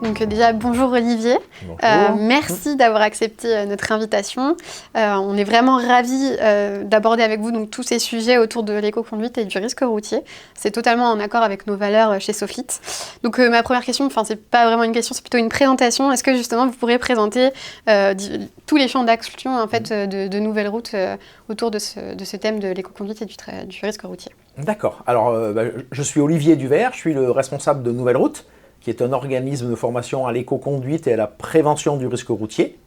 Donc déjà, bonjour Olivier. Bonjour. Merci d'avoir accepté notre invitation. On est vraiment ravis d'aborder avec vous donc, tous ces sujets autour de l'éco-conduite et du risque routier. C'est totalement en accord avec nos valeurs chez Sofit. Donc ma première question, enfin c'est pas vraiment une question, c'est plutôt une présentation. Est-ce que justement vous pourriez présenter tous les champs d'action en fait, de nouvelles routes autour de ce thème de l'éco-conduite et du risque routier? D'accord. Alors, je suis Olivier Duvert, je suis le responsable de Nouvelle Route, qui est un organisme de formation à l'éco-conduite et à la prévention du risque routier.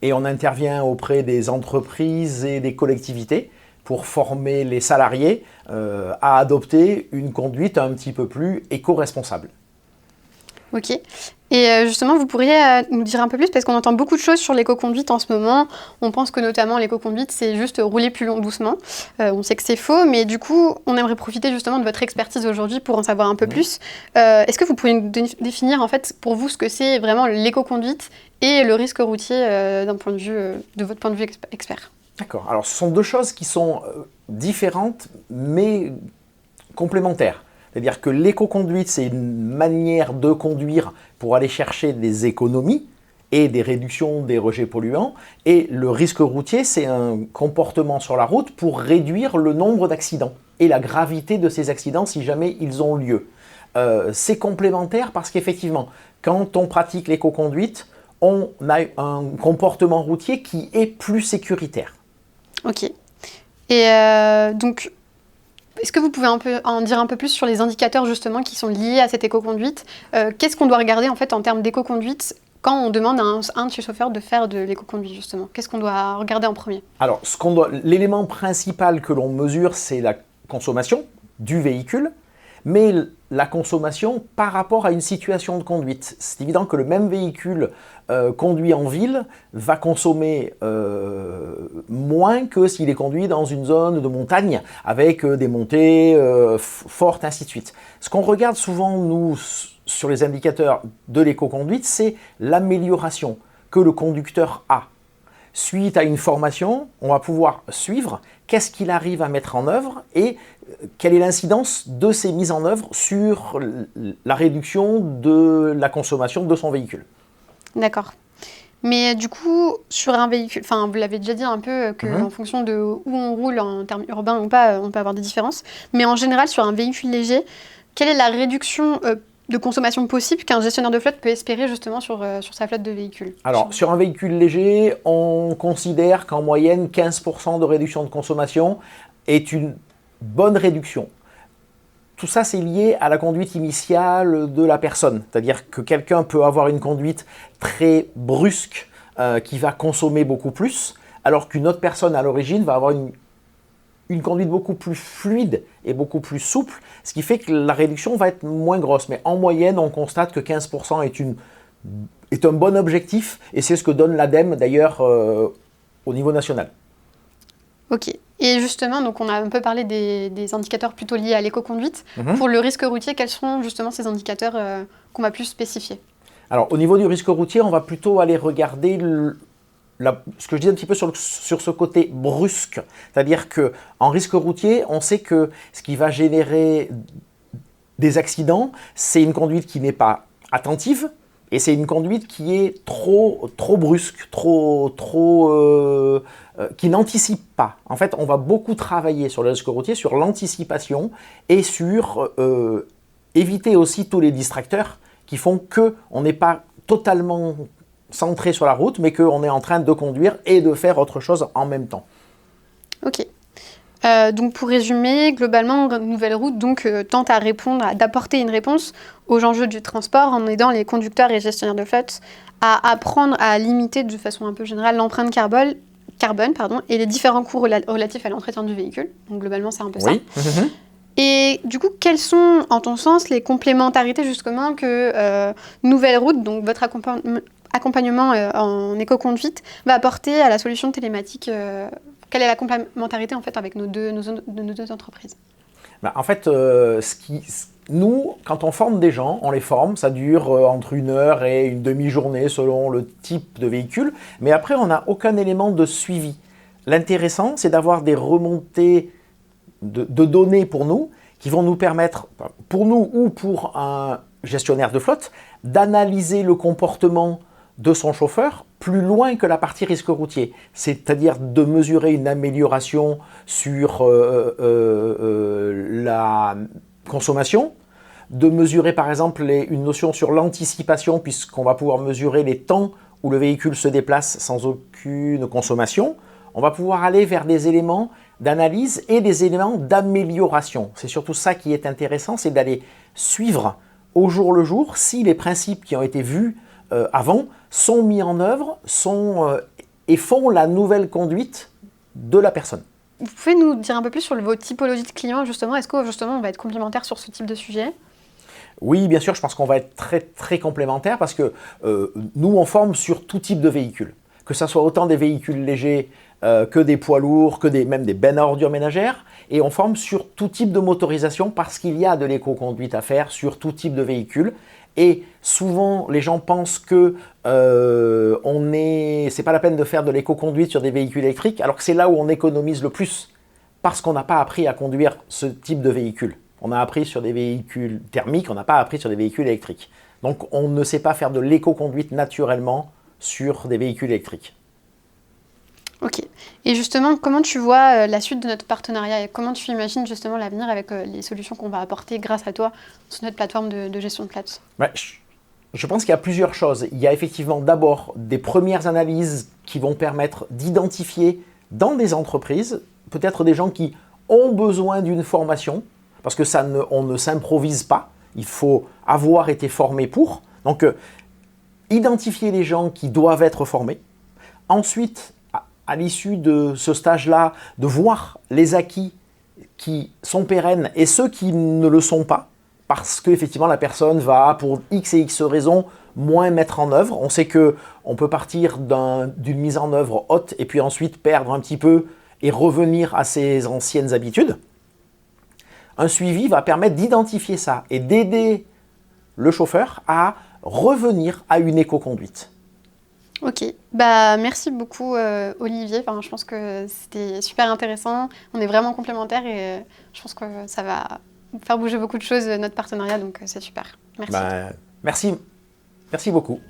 Et on intervient auprès des entreprises et des collectivités pour former les salariés à adopter une conduite un petit peu plus éco-responsable. Ok. Et justement, vous pourriez nous dire un peu plus, parce qu'on entend beaucoup de choses sur l'éco-conduite en ce moment. On pense que notamment l'éco-conduite, c'est juste rouler plus doucement. On sait que c'est faux, mais du coup, on aimerait profiter justement de votre expertise aujourd'hui pour en savoir un peu plus. Est-ce que vous pourriez nous définir en fait pour vous ce que c'est vraiment l'éco-conduite et le risque routier d'un point de vue, de votre point de vue expert? D'accord. Alors, ce sont deux choses qui sont différentes, mais complémentaires. C'est-à-dire que l'éco-conduite, c'est une manière de conduire pour aller chercher des économies et des réductions des rejets polluants. Et le risque routier, c'est un comportement sur la route pour réduire le nombre d'accidents et la gravité de ces accidents si jamais ils ont lieu. C'est complémentaire parce qu'effectivement, quand on pratique l'éco-conduite, on a un comportement routier qui est plus sécuritaire. Ok. Et donc, est-ce que vous pouvez en dire un peu plus sur les indicateurs justement qui sont liés à cette éco-conduite? Qu'est-ce qu'on doit regarder en fait en termes d'éco-conduite quand on demande à un de ses chauffeurs de faire de l'éco-conduite justement? Qu'est-ce qu'on doit regarder en premier? Alors, l'élément principal que l'on mesure, c'est la consommation du véhicule, mais la consommation par rapport à une situation de conduite. C'est évident que le même véhicule conduit en ville va consommer moins que s'il est conduit dans une zone de montagne avec des montées fortes, ainsi de suite. Ce qu'on regarde souvent, nous, sur les indicateurs de l'éco-conduite, c'est l'amélioration que le conducteur a. Suite à une formation, on va pouvoir suivre qu'est-ce qu'il arrive à mettre en œuvre et quelle est l'incidence de ces mises en œuvre sur la réduction de la consommation de son véhicule. D'accord. Mais du coup, sur un véhicule, enfin vous l'avez déjà dit un peu qu'en fonction de où on roule en termes urbains ou pas, on peut avoir des différences. Mais en général, sur un véhicule léger, quelle est la réduction de consommation possible qu'un gestionnaire de flotte peut espérer justement sur sa flotte de véhicules? Alors, sur un véhicule léger, on considère qu'en moyenne, 15% de réduction de consommation est une bonne réduction. Tout ça, c'est lié à la conduite initiale de la personne. C'est-à-dire que quelqu'un peut avoir une conduite très brusque qui va consommer beaucoup plus, alors qu'une autre personne à l'origine va avoir une conduite beaucoup plus fluide et beaucoup plus souple, ce qui fait que la réduction va être moins grosse. Mais en moyenne, on constate que 15% est un bon objectif, et c'est ce que donne l'ADEME d'ailleurs au niveau national. Ok. Et justement, donc on a un peu parlé des indicateurs plutôt liés à l'éco-conduite. Pour le risque routier, quels sont justement ces indicateurs qu'on va plus spécifier? Alors, au niveau du risque routier, on va plutôt aller regarder ce que je dis un petit peu sur ce côté brusque. C'est-à-dire qu'en risque routier, on sait que ce qui va générer des accidents, c'est une conduite qui n'est pas attentive, et c'est une conduite qui est trop brusque, qui n'anticipe pas. En fait, on va beaucoup travailler sur le risque routier, sur l'anticipation et sur éviter aussi tous les distracteurs qui font qu'on n'est pas totalement centré sur la route, mais qu'on est en train de conduire et de faire autre chose en même temps. Ok. Donc pour résumer, globalement, Nouvelle Route tente à d'apporter une réponse aux enjeux du transport en aidant les conducteurs et gestionnaires de flotte à apprendre à limiter de façon un peu générale l'empreinte carbone et les différents coûts relatifs à l'entretien du véhicule. Donc globalement, c'est un peu ça. Et du coup, quelles sont, en ton sens, les complémentarités justement que Nouvelle Route, donc votre accompagnement en éco-conduite, va apporter à la solution télématique? Quelle est la complémentarité en fait avec nos deux entreprises? En fait, nous, quand on forme des gens, on les forme, ça dure entre 1 heure et une demi-journée selon le type de véhicule, mais après on n'a aucun élément de suivi. L'intéressant, c'est d'avoir des remontées de données pour nous, qui vont nous permettre, pour nous ou pour un gestionnaire de flotte d'analyser le comportement de son chauffeur plus loin que la partie risque routier, c'est-à-dire de mesurer une amélioration sur la consommation, de mesurer par exemple une notion sur l'anticipation, puisqu'on va pouvoir mesurer les temps où le véhicule se déplace sans aucune consommation. On va pouvoir aller vers des éléments d'analyse et des éléments d'amélioration. C'est surtout ça qui est intéressant, c'est d'aller suivre au jour le jour si les principes qui ont été vus avant sont mis en œuvre et font la nouvelle conduite de la personne. Vous pouvez nous dire un peu plus sur vos typologies de clients, justement? Est-ce que justement on va être complémentaire sur ce type de sujet? Oui, bien sûr, je pense qu'on va être très, très complémentaires parce que nous, on forme sur tout type de véhicule. Que ce soit autant des véhicules légers que des poids lourds, même des bennes à ordures ménagères. Et on forme sur tout type de motorisation parce qu'il y a de l'éco-conduite à faire sur tout type de véhicule. Et souvent, les gens pensent que c'est pas la peine de faire de l'éco-conduite sur des véhicules électriques, alors que c'est là où on économise le plus, parce qu'on n'a pas appris à conduire ce type de véhicule. On a appris sur des véhicules thermiques, on n'a pas appris sur des véhicules électriques. Donc on ne sait pas faire de l'éco-conduite naturellement sur des véhicules électriques. Ok. Et justement, comment tu vois la suite de notre partenariat et comment tu imagines justement l'avenir avec les solutions qu'on va apporter grâce à toi sur notre plateforme de gestion de flotte? Ouais, je pense qu'il y a plusieurs choses. Il y a effectivement d'abord des premières analyses qui vont permettre d'identifier dans des entreprises peut-être des gens qui ont besoin d'une formation, parce que on ne s'improvise pas, il faut avoir été formé pour. Donc, identifier les gens qui doivent être formés. Ensuite, à l'issue de ce stage-là, de voir les acquis qui sont pérennes et ceux qui ne le sont pas, parce qu'effectivement la personne va, pour X et X raisons, moins mettre en œuvre. On sait qu'on peut partir d'une mise en œuvre haute et puis ensuite perdre un petit peu et revenir à ses anciennes habitudes. Un suivi va permettre d'identifier ça et d'aider le chauffeur à revenir à une éco-conduite. Ok, bah merci beaucoup Olivier, enfin, je pense que c'était super intéressant, on est vraiment complémentaires et je pense que ça va faire bouger beaucoup de choses notre partenariat, donc c'est super. Merci. Merci beaucoup.